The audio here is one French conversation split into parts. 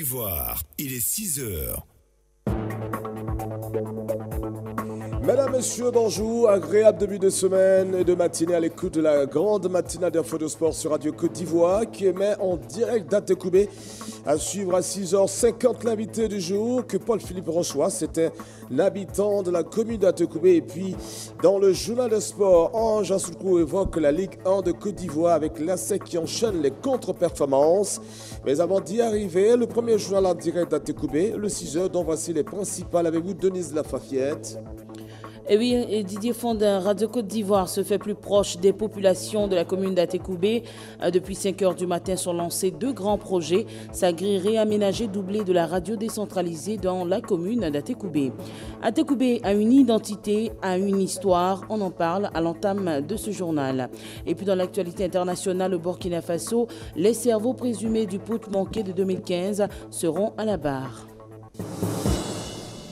d'Ivoire, il est 6 heures. Mesdames, Messieurs, bonjour, agréable début de semaine et de matinée à l'écoute de la grande matinale d'Info de Sport sur Radio Côte d'Ivoire qui émet en direct d'Atekoubé. À suivre à 6h50 l'invité du jour que Paul-Philippe Rochois, c'était l'habitant de la commune d'Atekoubé. Et puis dans le journal de sport, Ange Assoukou évoque la Ligue 1 de Côte d'Ivoire avec l'ASEC qui enchaîne les contre-performances. Mais avant d'y arriver, le premier journal en direct d'Atekoubé, le 6h dont voici les principales avec vous, Denise Lafafiette. Et oui, et Didier Fondin, Radio Côte d'Ivoire se fait plus proche des populations de la commune d'Atekoubé. Depuis 5 heures du matin sont lancés 2 grands projets. Sa grille réaménagée doublée de la radio décentralisée dans la commune d'Atekoubé. Atekoubé a une identité, a une histoire. On en parle à l'entame de ce journal. Et puis dans l'actualité internationale au Burkina Faso, les cerveaux présumés du putsch manqué de 2015 seront à la barre.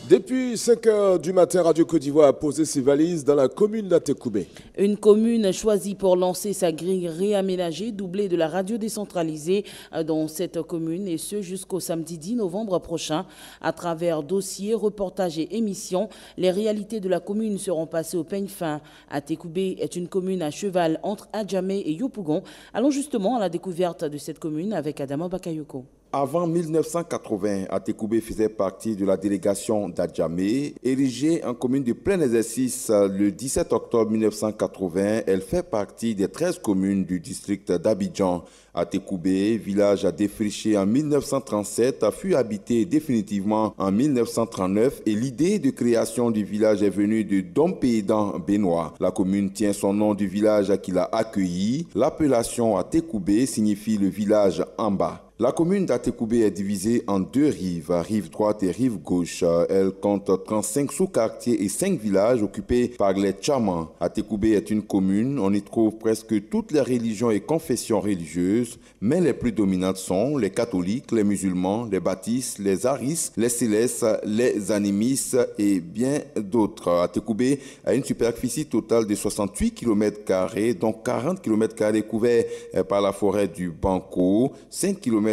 Depuis 5 heures du matin, Radio Côte d'Ivoire a posé ses valises dans la commune d'Atekoubé. Une commune choisie pour lancer sa grille réaménagée, doublée de la radio décentralisée dans cette commune, et ce jusqu'au samedi 10 novembre prochain. À travers dossiers, reportages et émissions, les réalités de la commune seront passées au peigne fin. Atekoubé est une commune à cheval entre Adjamé et Yopougon. Allons justement à la découverte de cette commune avec Adama Bakayoko. Avant 1980, Atekoubé faisait partie de la délégation d'Adjamé. Érigée en commune de plein exercice le 17 octobre 1980, elle fait partie des 13 communes du district d'Abidjan. Atekoubé, village défriché en 1937, fut habité définitivement en 1939 et l'idée de création du village est venue de Dompédan Benoît. La commune tient son nom du village qui l'a accueilli. L'appellation Atekoubé signifie le village en bas. La commune d'Atekoubé est divisée en 2 rives, rive droite et rive gauche. Elle compte 35 sous-quartiers et 5 villages occupés par les Tchamans. Atekoubé est une commune, on y trouve presque toutes les religions et confessions religieuses, mais les plus dominantes sont les catholiques, les musulmans, les baptistes, les aris, les célestes, les animistes et bien d'autres. Atekoubé a une superficie totale de 68 km², dont 40 km² couverts par la forêt du Banco, 5 km²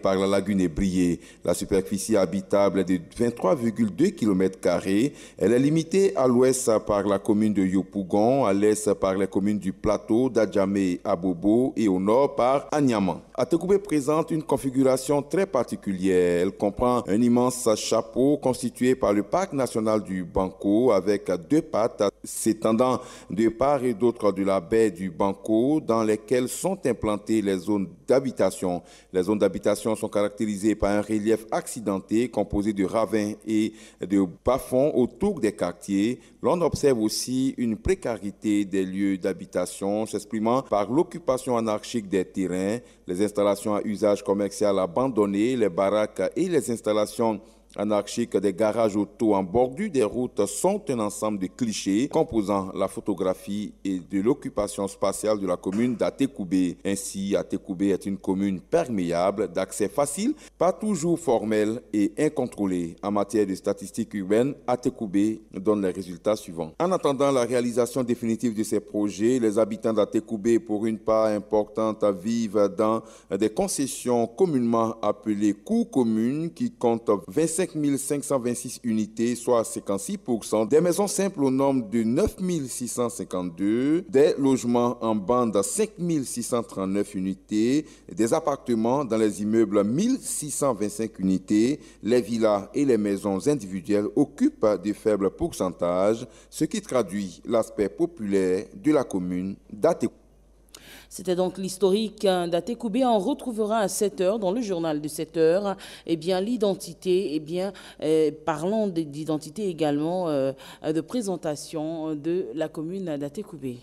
par la lagune Ébrié. La superficie habitable est de 23,2 km². Elle est limitée à l'ouest par la commune de Yopougon, à l'est par les communes du plateau d'Adjamé, Abobo et au nord par Agnaman. Atekoubé présente une configuration très particulière. Elle comprend un immense chapeau constitué par le parc national du Banco avec 2 pattes s'étendant de part et d'autre de la baie du Banco dans lesquelles sont implantées les zones d'habitation. Les zones d'habitation sont caractérisées par un relief accidenté composé de ravins et de bas-fonds autour des quartiers. L'on observe aussi une précarité des lieux d'habitation s'exprimant par l'occupation anarchique des terrains, les installations à usage commercial abandonnées, les baraques et les installations anarchiques des garages auto en bordure des routes sont un ensemble de clichés composant la photographie et de l'occupation spatiale de la commune d'Atekoubé. Ainsi, Atekoubé est une commune perméable, d'accès facile, pas toujours formel et incontrôlé. En matière de statistiques urbaines, Atekoubé donne les résultats suivants. En attendant la réalisation définitive de ces projets, les habitants d'Atekoubé, pour une part importante, vivent dans des concessions communément appelées cours communes qui comptent 25 526 unités, soit 56%, des maisons simples au nombre de 9 652, des logements en bande 5 639 unités, des appartements dans les immeubles 1 625 unités, les villas et les maisons individuelles occupent de faibles pourcentages, ce qui traduit l'aspect populaire de la commune d'Atekoubé. C'était donc l'historique d'Atekoubé. On retrouvera à 7 heures, dans le journal de 7 heures, l'identité, parlant d'identité également, de présentation de la commune d'Atekoubé.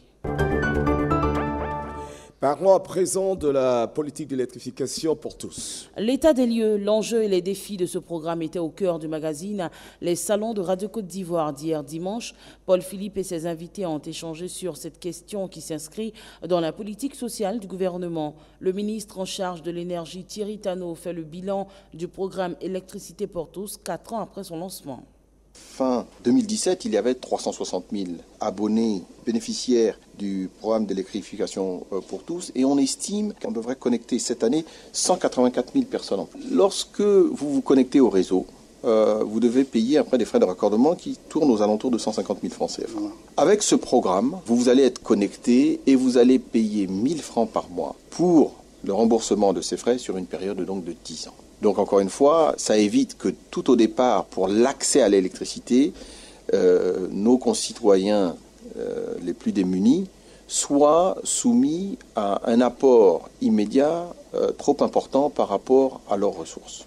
Parlons à présent de la politique d'électrification pour tous. L'état des lieux, l'enjeu et les défis de ce programme étaient au cœur du magazine Les Salons de Radio Côte d'Ivoire d'hier dimanche. Paul Philippe et ses invités ont échangé sur cette question qui s'inscrit dans la politique sociale du gouvernement. Le ministre en charge de l'énergie, Thierry Tano, fait le bilan du programme Électricité pour tous, 4 ans après son lancement. Fin 2017, il y avait 360 000 abonnés bénéficiaires du programme d'électrification pour tous et on estime qu'on devrait connecter cette année 184 000 personnes. Lorsque vous vous connectez au réseau, vous devez payer après des frais de raccordement qui tournent aux alentours de 150 000 francs CFA. Avec ce programme, vous allez être connecté et vous allez payer 1 000 francs par mois pour le remboursement de ces frais sur une période donc de 10 ans. Donc encore une fois, ça évite que tout au départ, pour l'accès à l'électricité, nos concitoyens les plus démunis soient soumis à un apport immédiat trop important par rapport à leurs ressources.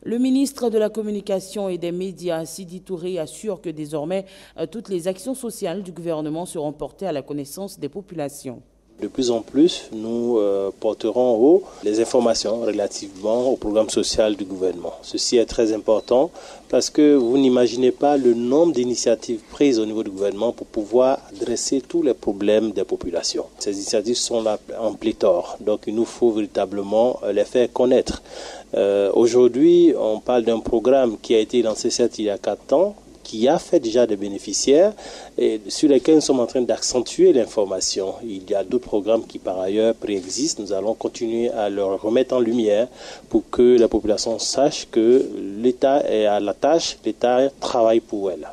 Le ministre de la Communication et des Médias, Sidi Touré, assure que désormais, toutes les actions sociales du gouvernement seront portées à la connaissance des populations. De plus en plus, nous porterons haut les informations relativement au programme social du gouvernement. Ceci est très important parce que vous n'imaginez pas le nombre d'initiatives prises au niveau du gouvernement pour pouvoir adresser tous les problèmes des populations. Ces initiatives sont là en pléthore, donc il nous faut véritablement les faire connaître. Aujourd'hui, on parle d'un programme qui a été lancé certes il y a 4 ans, qui a fait déjà des bénéficiaires et sur lesquels nous sommes en train d'accentuer l'information. Il y a d'autres programmes qui par ailleurs préexistent. Nous allons continuer à leur remettre en lumière pour que la population sache que l'État est à la tâche, l'État travaille pour elle.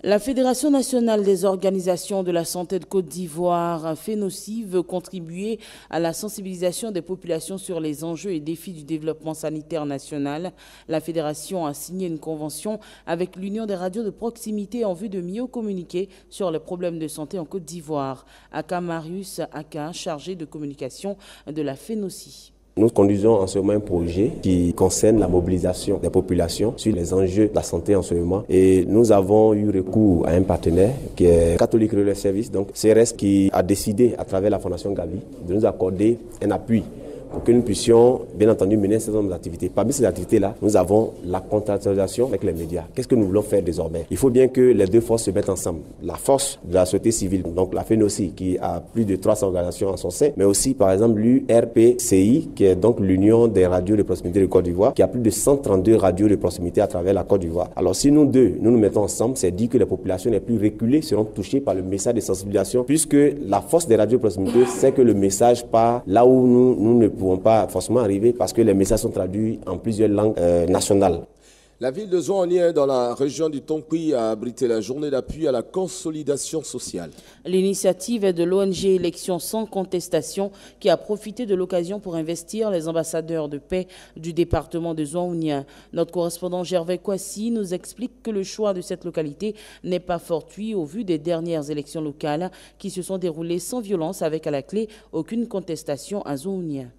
La Fédération nationale des organisations de la santé de Côte d'Ivoire, FENOCI, veut contribuer à la sensibilisation des populations sur les enjeux et défis du développement sanitaire national. La Fédération a signé une convention avec l'Union des radios de proximité en vue de mieux communiquer sur les problèmes de santé en Côte d'Ivoire. Aka Marius Aka, chargé de communication de la FENOCI. Nous conduisons en ce moment un projet qui concerne la mobilisation des populations sur les enjeux de la santé en ce moment. Et nous avons eu recours à un partenaire qui est Catholique Relais Service, donc CRS, qui a décidé à travers la Fondation Gavi de nous accorder un appui pour que nous puissions, bien entendu, mener un certain nombre d'activités. Parmi ces activités-là, nous avons la contractualisation avec les médias. Qu'est-ce que nous voulons faire désormais? Il faut bien que les deux forces se mettent ensemble. La force de la société civile, donc la FENOCI, qui a plus de 300 organisations en son sein, mais aussi, par exemple, l'URPCI, qui est donc l'Union des radios de proximité de Côte d'Ivoire, qui a plus de 132 radios de proximité à travers la Côte d'Ivoire. Alors, si nous deux, nous mettons ensemble, c'est dit que les populations les plus reculées seront touchées par le message de sensibilisation, puisque la force des radios de proximité, c'est que le message part là où nous ne pouvons pas forcément arriver parce que les messages sont traduits en plusieurs langues nationales. La ville de Zouanien, dans la région du Tonkpi, a abrité la journée d'appui à la consolidation sociale. L'initiative est de l'ONG Élections sans contestation qui a profité de l'occasion pour investir les ambassadeurs de paix du département de Zouanien. Notre correspondant Gervais Kwasi nous explique que le choix de cette localité n'est pas fortuit au vu des dernières élections locales qui se sont déroulées sans violence avec à la clé aucune contestation à Zouanien.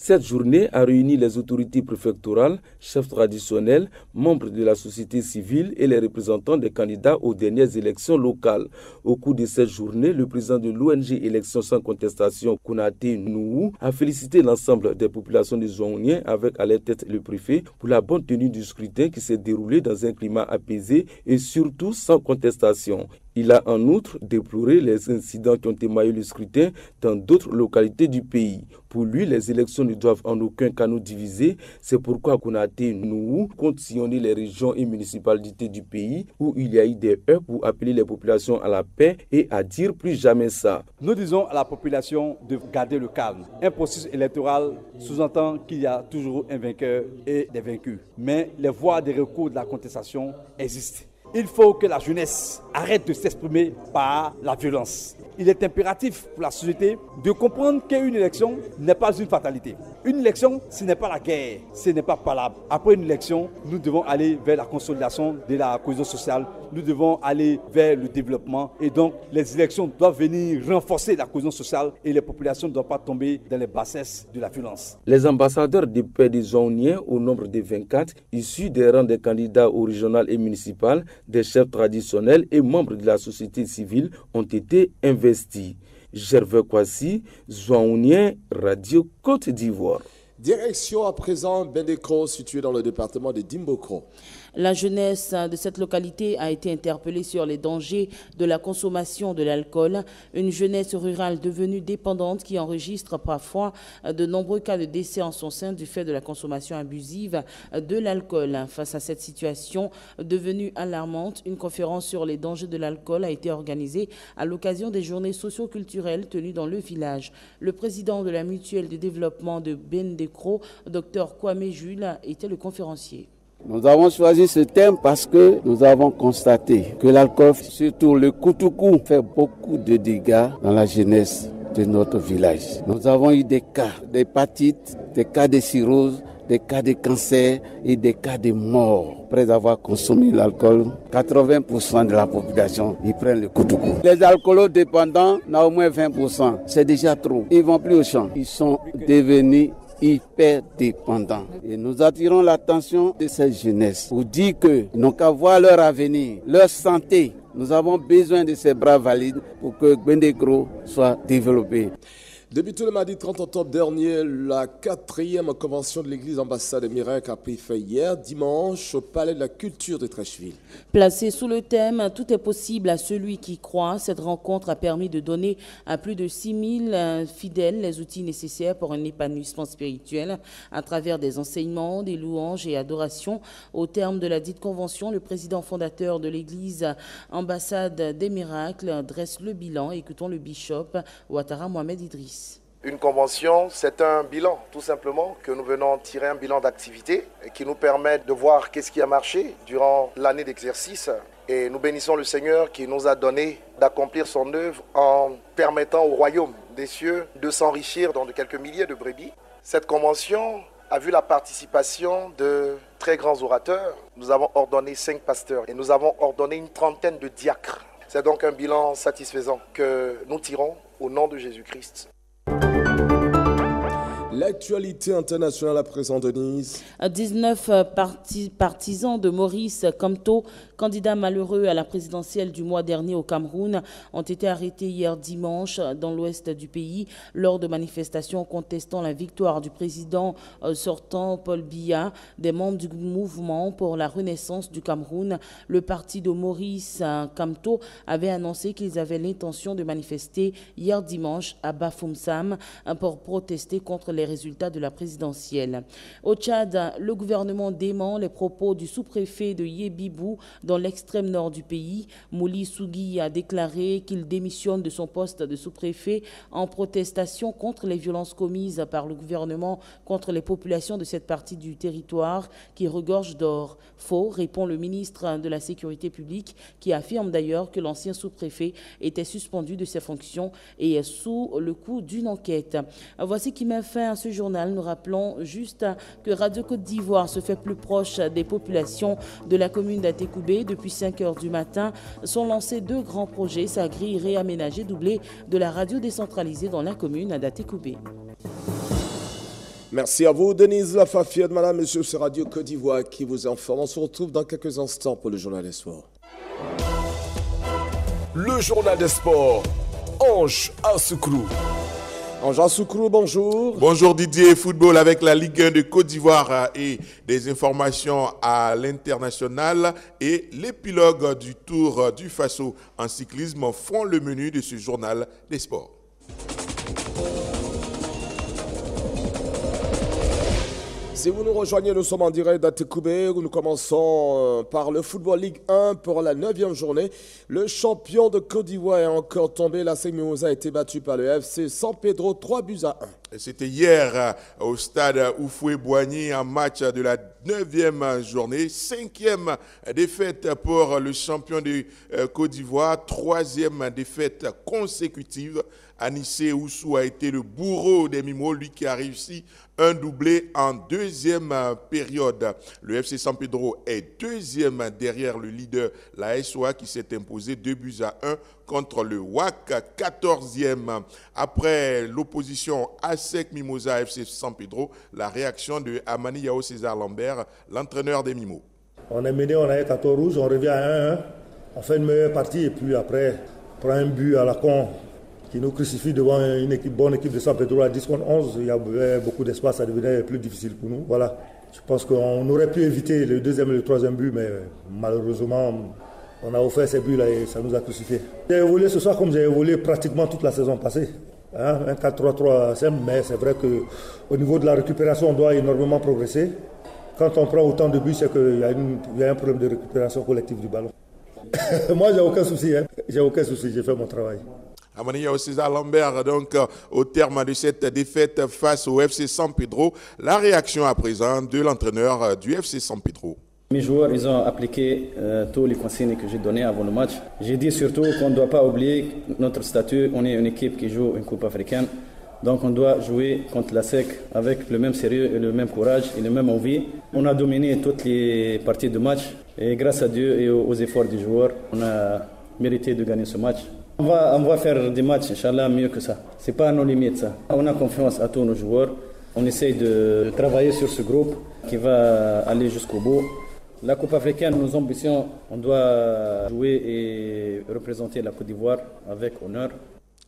Cette journée a réuni les autorités préfectorales, chefs traditionnels, membres de la société civile et les représentants des candidats aux dernières élections locales. Au cours de cette journée, le président de l'ONG Élections sans contestation, Konaté Nouhou, a félicité l'ensemble des populations de Zouanien avec à leur tête le préfet pour la bonne tenue du scrutin qui s'est déroulé dans un climat apaisé et surtout sans contestation. Il a en outre déploré les incidents qui ont émaillé le scrutin dans d'autres localités du pays. Pour lui, les élections ne doivent en aucun cas nous diviser. C'est pourquoi Konaté Nouhou compte sillonner les régions et municipalités du pays où il y a eu des heurts pour appeler les populations à la paix et à dire plus jamais ça. Nous disons à la population de garder le calme. Un processus électoral sous-entend qu'il y a toujours un vainqueur et des vaincus. Mais les voies de recours de la contestation existent. Il faut que la jeunesse arrête de s'exprimer par la violence. Il est impératif pour la société de comprendre qu'une élection n'est pas une fatalité. Une élection, ce n'est pas la guerre, ce n'est pas palable. Après une élection, nous devons aller vers la consolidation de la cohésion sociale, nous devons aller vers le développement et donc les élections doivent venir renforcer la cohésion sociale et les populations ne doivent pas tomber dans les bassesses de la violence. Les ambassadeurs de paix des Zouaniens, au nombre de 24, issus des rangs des candidats au régional et municipal, des chefs traditionnels et membres de la société civile ont été investis. Gervais Kwasi, Zouanien, Radio Côte d'Ivoire. Direction à présent Bendekro, situé dans le département de Dimbokro. La jeunesse de cette localité a été interpellée sur les dangers de la consommation de l'alcool. Une jeunesse rurale devenue dépendante qui enregistre parfois de nombreux cas de décès en son sein du fait de la consommation abusive de l'alcool. Face à cette situation devenue alarmante, une conférence sur les dangers de l'alcool a été organisée à l'occasion des journées socio-culturelles tenues dans le village. Le président de la mutuelle de développement de Bendekro, Dr Kwame Jules, était le conférencier. Nous avons choisi ce thème parce que nous avons constaté que l'alcool, surtout le koutoukou, fait beaucoup de dégâts dans la jeunesse de notre village. Nous avons eu des cas d'hépatite, des cas de cirrhose, des cas de cancer et des cas de mort. Après avoir consommé l'alcool, 80% de la population, ils prennent le koutoukou. Les alcoolodépendants, on a au moins 20%. C'est déjà trop. Ils ne vont plus au champ. Ils sont devenus hyper dépendants. Et nous attirons l'attention de cette jeunesse pour dire qu'ils n'ont qu'à voir leur avenir, leur santé. Nous avons besoin de ces bras valides pour que Bendekro soit développé. Débuté le mardi 30 octobre dernier, la 4e convention de l'église ambassade des miracles a pris fin hier, dimanche, au palais de la culture de Trècheville. Placée sous le thème « Tout est possible à celui qui croit », cette rencontre a permis de donner à plus de 6000 fidèles les outils nécessaires pour un épanouissement spirituel à travers des enseignements, des louanges et adorations. Au terme de la dite convention, le président fondateur de l'église ambassade des miracles dresse le bilan. Écoutons le bishop Ouattara Mohamed Idriss. Une convention, c'est un bilan, tout simplement, que nous venons tirer un bilan d'activité qui nous permet de voir qu'est-ce qui a marché durant l'année d'exercice. Et nous bénissons le Seigneur qui nous a donné d'accomplir son œuvre en permettant au royaume des cieux de s'enrichir dans de quelques milliers de brebis. Cette convention a vu la participation de très grands orateurs. Nous avons ordonné 5 pasteurs et nous avons ordonné une trentaine de diacres. C'est donc un bilan satisfaisant que nous tirons au nom de Jésus-Christ. L'actualité internationale à présent, Denise. 19 partisans de Maurice Kamto, candidat malheureux à la présidentielle du mois dernier au Cameroun, ont été arrêtés hier dimanche dans l'ouest du pays lors de manifestations contestant la victoire du président sortant Paul Biya. Des membres du mouvement pour la renaissance du Cameroun, le parti de Maurice Kamto, avait annoncé qu'ils avaient l'intention de manifester hier dimanche à Bafoussam pour protester contre les résultats de la présidentielle. Au Tchad, le gouvernement dément les propos du sous-préfet de Yébibou dans l'extrême nord du pays. Mouli Sougui a déclaré qu'il démissionne de son poste de sous-préfet en protestation contre les violences commises par le gouvernement contre les populations de cette partie du territoire qui regorge d'or. Faux, répond le ministre de la Sécurité publique, qui affirme d'ailleurs que l'ancien sous-préfet était suspendu de ses fonctions et est sous le coup d'une enquête. Voici qui met fin à ce journal. Nous rappelons juste que Radio Côte d'Ivoire se fait plus proche des populations de la commune d'Atekoubé. Depuis 5 heures du matin sont lancés 2 grands projets, sa grille réaménagée doublée de la radio décentralisée dans la commune d'Atekoubé. Merci à vous, Denise Lafafiette, madame, monsieur, c'est Radio Côte d'Ivoire qui vous informe. On se retrouve dans quelques instants pour le journal des sports. Le journal des sports, Ange Asoukrou. Ange Asoukrou, bonjour. Bonjour Didier, football avec la Ligue 1 de Côte d'Ivoire et des informations à l'international et l'épilogue du Tour du Faso en cyclisme font le menu de ce journal des sports. Si vous nous rejoignez, nous sommes en direct d'Atekoubé. Nous commençons par le Football Ligue 1 pour la 9e journée. Le champion de Côte d'Ivoire est encore tombé. La Mimosa a été battu par le FC San Pedro 3-1. C'était hier au stade Oufoué-Boigny, un match de la 9e journée. 5e défaite pour le champion de Côte d'Ivoire. 3e défaite consécutive. Anissé Oussou a été le bourreau des Mimos, lui qui a réussi un doublé en 2e période. Le FC San Pedro est 2e derrière le leader, la SOA, qui s'est imposé 2-1 contre le WAC, 14e. Après l'opposition ASEC Mimosa FC San Pedro, la réaction de Amani Yao César Lambert, l'entraîneur des Mimos. On est mené, on a eu 14 rouges, on revient à 1-1. On fait une meilleure partie et puis après, on prend un but à la con qui nous crucifie devant une bonne équipe de San Pedro à 10 contre 11. Il y avait beaucoup d'espace, ça devenait plus difficile pour nous. Voilà. Je pense qu'on aurait pu éviter le deuxième et le troisième but, mais malheureusement, on a offert ces buts-là et ça nous a crucifiés. J'ai évolué ce soir comme j'ai évolué pratiquement toute la saison passée. Un 4-3-3 simple, mais c'est vrai qu'au niveau de la récupération, on doit énormément progresser. Quand on prend autant de buts, c'est qu'il y a un problème de récupération collective du ballon. Moi, j'ai aucun souci. J'ai aucun souci, j'ai fait mon travail. Amanía au César Lambert, donc au terme de cette défaite face au FC San Pedro, la réaction à présent de l'entraîneur du FC San Pedro. Mes joueurs, ils ont appliqué tous les consignes que j'ai données avant le match. J'ai dit surtout qu'on ne doit pas oublier notre statut. On est une équipe qui joue une Coupe africaine. Donc on doit jouer contre la SEC avec le même sérieux et le même courage et la même envie. On a dominé toutes les parties de match et grâce à Dieu et aux efforts des joueurs, on a mérité de gagner ce match. On va faire des matchs, Inch'Allah, mieux que ça. Ce n'est pas à nos limites, ça. On a confiance à tous nos joueurs. On essaye de travailler sur ce groupe qui va aller jusqu'au bout. La Coupe africaine, nos ambitions, on doit jouer et représenter la Côte d'Ivoire avec honneur.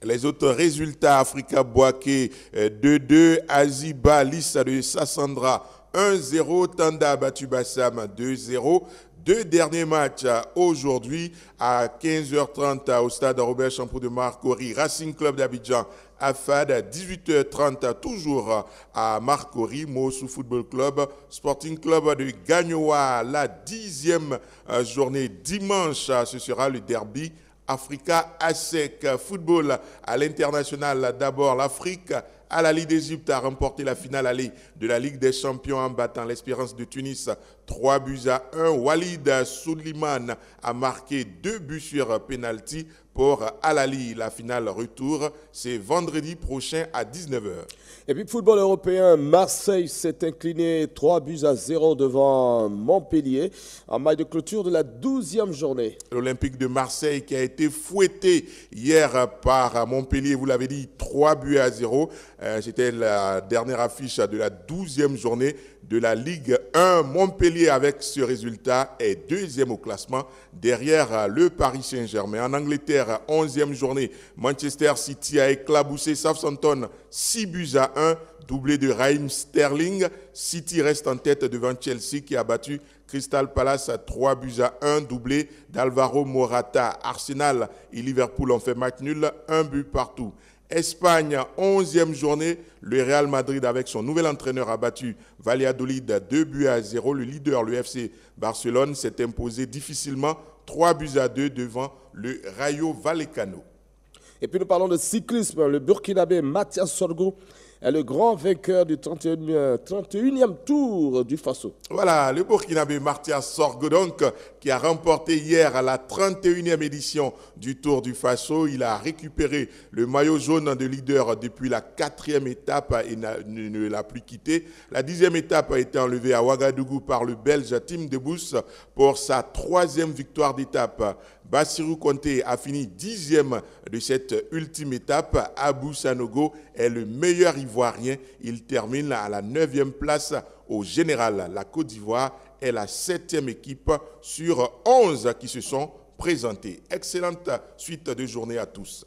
Les autres résultats, Africa Bouaké 2-2, Aziba, Lissa de Sassandra 1-0, Tanda battu Bassam 2-0. Deux derniers matchs aujourd'hui à 15h30 au stade Robert Champoux de Marcory, Racing Club d'Abidjan, AFAD, 18h30 toujours à Marcory, Mossou Football Club, Sporting Club de Gagnoa, la 10e journée dimanche, ce sera le derby Africa ASEC. Football à l'international, d'abord l'Afrique. À la Ligue d'Égypte a remporté la finale aller de la Ligue des Champions en battant l'Espérance de Tunis 3-1. Walid Souliman a marqué 2 buts sur penalty pour Al-Ali. La finale retour, c'est vendredi prochain à 19h. Et puis football européen, Marseille s'est incliné 3-0 devant Montpellier en match de clôture de la 12e journée. L'Olympique de Marseille qui a été fouetté hier par Montpellier, vous l'avez dit, 3-0. C'était la dernière affiche de la 12e journée de la Ligue 1. Montpellier, avec ce résultat, est 2e au classement derrière le Paris Saint-Germain. En Angleterre, 11e journée, Manchester City a éclaboussé Southampton 6-1, doublé de Raheem Sterling. City reste en tête devant Chelsea qui a battu Crystal Palace 3-1, doublé d'Alvaro Morata. Arsenal et Liverpool ont fait match nul, 1 but partout. Espagne, 11e journée, le Real Madrid avec son nouvel entraîneur a battu Valladolid 2-0. Le leader, le FC Barcelone, s'est imposé difficilement 3-2 devant le Rayo Vallecano. Et puis nous parlons de cyclisme. Le Burkinabé Mathias Sorgo est le grand vainqueur du 31e tour du Faso. Voilà, le Burkinabé Mathias Sorgo donc, qui a remporté hier la 31e édition du Tour du Faso. Il a récupéré le maillot jaune de leader depuis la 4e étape et ne l'a plus quitté. La 10e étape a été enlevée à Ouagadougou par le Belge Tim Debous pour sa 3e victoire d'étape. Bassirou Konté a fini 10e de cette ultime étape. Abou Sanogo est le meilleur Ivoirien. Il termine à la 9e place au général. La Côte d'Ivoire est la 7e équipe sur 11 qui se sont présentées. Excellente suite de journée à tous.